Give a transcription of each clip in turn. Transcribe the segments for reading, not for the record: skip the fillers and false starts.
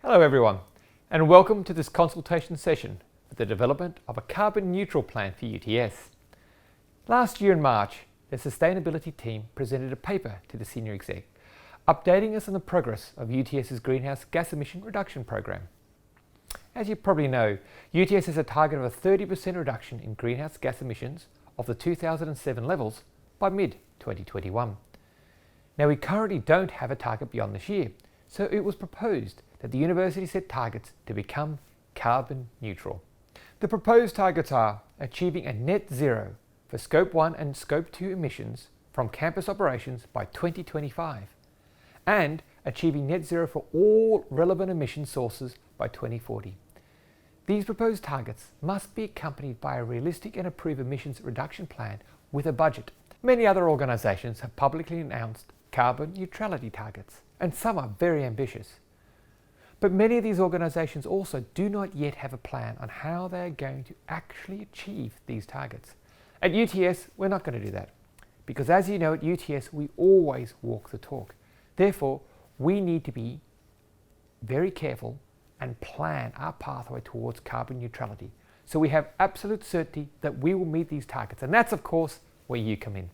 Hello everyone, and welcome to this consultation session for the development of a carbon neutral plan for UTS. Last year in March, the sustainability team presented a paper to the senior exec, updating us on the progress of UTS's greenhouse gas emission reduction program. As you probably know, UTS has a target of a 30% reduction in greenhouse gas emissions of the 2007 levels by mid-2021. Now, we currently don't have a target beyond this year, so it was proposed that the university set targets to become carbon neutral. The proposed targets are achieving a net zero for Scope 1 and Scope 2 emissions from campus operations by 2025 and achieving net zero for all relevant emission sources by 2040. These proposed targets must be accompanied by a realistic and approved emissions reduction plan with a budget. Many other organisations have publicly announced carbon neutrality targets, and some are very ambitious. But many of these organisations also do not yet have a plan on how they are going to actually achieve these targets. At UTS, we're not going to do that, because as you know, at UTS we always walk the talk. Therefore, we need to be very careful and plan our pathway towards carbon neutrality, so we have absolute certainty that we will meet these targets. And that's, of course, where you come in.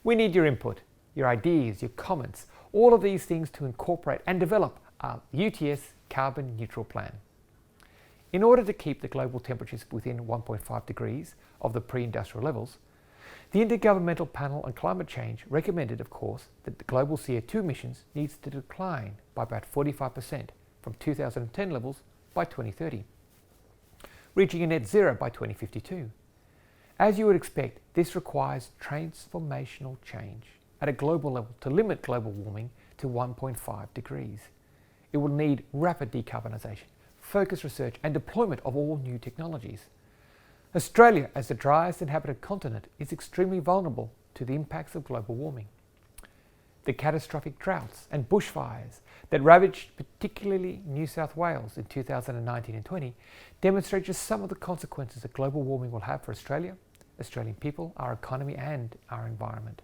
We need your input, your ideas, your comments, all of these things to incorporate and develop our UTS carbon neutral plan. In order to keep the global temperatures within 1.5 degrees of the pre-industrial levels, the Intergovernmental Panel on Climate Change recommended, of course, that the global CO2 emissions needs to decline by about 45% from 2010 levels by 2030, reaching a net zero by 2052. As you would expect, this requires transformational change at a global level to limit global warming to 1.5 degrees. It will need rapid decarbonisation, focused research and deployment of all new technologies. Australia, as the driest inhabited continent, is extremely vulnerable to the impacts of global warming. The catastrophic droughts and bushfires that ravaged particularly New South Wales in 2019 and 20 demonstrate just some of the consequences that global warming will have for Australia, Australian people, our economy and our environment.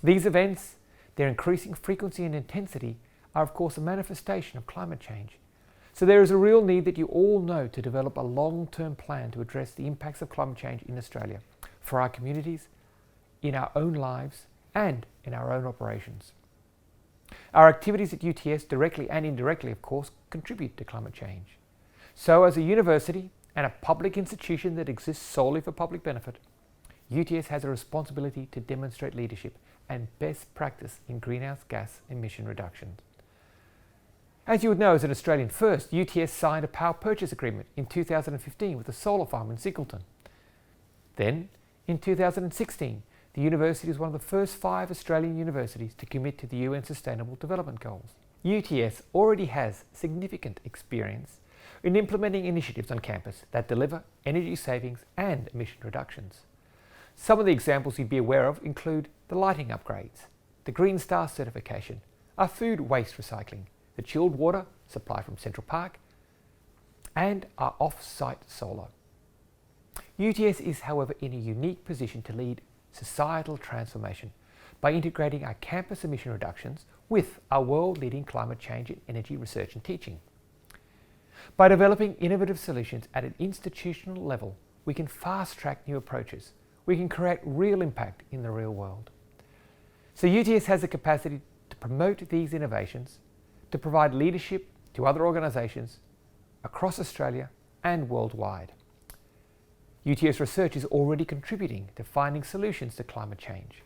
These events, their increasing frequency and intensity, are of course a manifestation of climate change. So there is a real need that you all know to develop a long-term plan to address the impacts of climate change in Australia, for our communities, in our own lives and in our own operations. Our activities at UTS, directly and indirectly of course, contribute to climate change. So as a university and a public institution that exists solely for public benefit, UTS has a responsibility to demonstrate leadership and best practice in greenhouse gas emission reductions. As you would know, as an Australian first, UTS signed a power purchase agreement in 2015 with a solar farm in Singleton. Then, in 2016, the university was one of the first 5 Australian universities to commit to the UN Sustainable Development Goals. UTS already has significant experience in implementing initiatives on campus that deliver energy savings and emission reductions. Some of the examples you'd be aware of include the lighting upgrades, the Green Star certification, our food waste recycling, the chilled water supply from Central Park, and our off-site solar. UTS is, however, in a unique position to lead societal transformation by integrating our campus emission reductions with our world-leading climate change and energy research and teaching. By developing innovative solutions at an institutional level, we can fast-track new approaches. We can create real impact in the real world. So UTS has the capacity to promote these innovations, to provide leadership to other organisations across Australia and worldwide. UTS research is already contributing to finding solutions to climate change.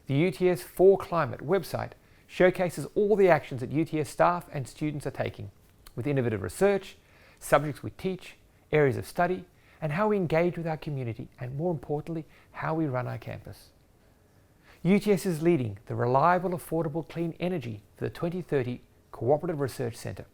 The UTS For Climate website showcases all the actions that UTS staff and students are taking with innovative research, subjects we teach, areas of study, and how we engage with our community, and more importantly, how we run our campus. UTS is leading the Reliable, Affordable, Clean Energy for the 2030 Cooperative Research Centre,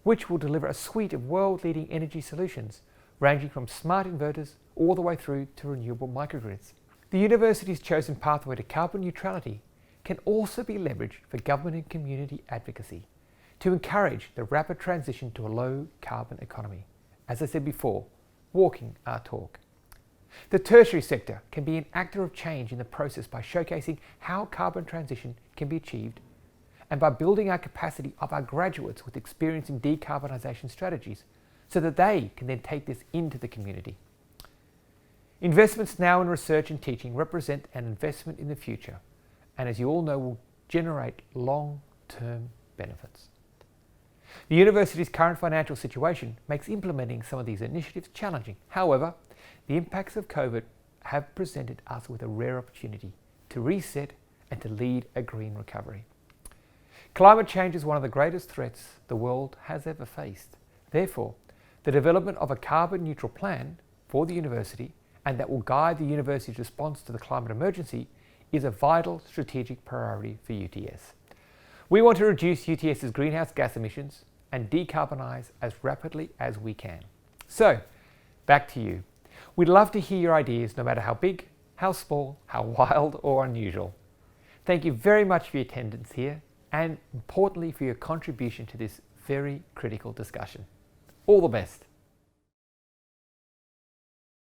which will deliver a suite of world-leading energy solutions ranging from smart inverters all the way through to renewable microgrids. The university's chosen pathway to carbon neutrality can also be leveraged for government and community advocacy to encourage the rapid transition to a low-carbon economy. As I said before, walking our talk. The tertiary sector can be an actor of change in the process by showcasing how carbon transition can be achieved and by building our capacity of our graduates with experience in decarbonisation strategies so that they can then take this into the community. Investments now in research and teaching represent an investment in the future, and as you all know, will generate long-term benefits. The university's current financial situation makes implementing some of these initiatives challenging. However, the impacts of COVID have presented us with a rare opportunity to reset and to lead a green recovery. Climate change is one of the greatest threats the world has ever faced. Therefore, the development of a carbon neutral plan for the university and that will guide the university's response to the climate emergency is a vital strategic priority for UTS. We want to reduce UTS's greenhouse gas emissions and decarbonise as rapidly as we can. So, back to you. We'd love to hear your ideas, no matter how big, how small, how wild or unusual. Thank you very much for your attendance here and importantly for your contribution to this very critical discussion. All the best.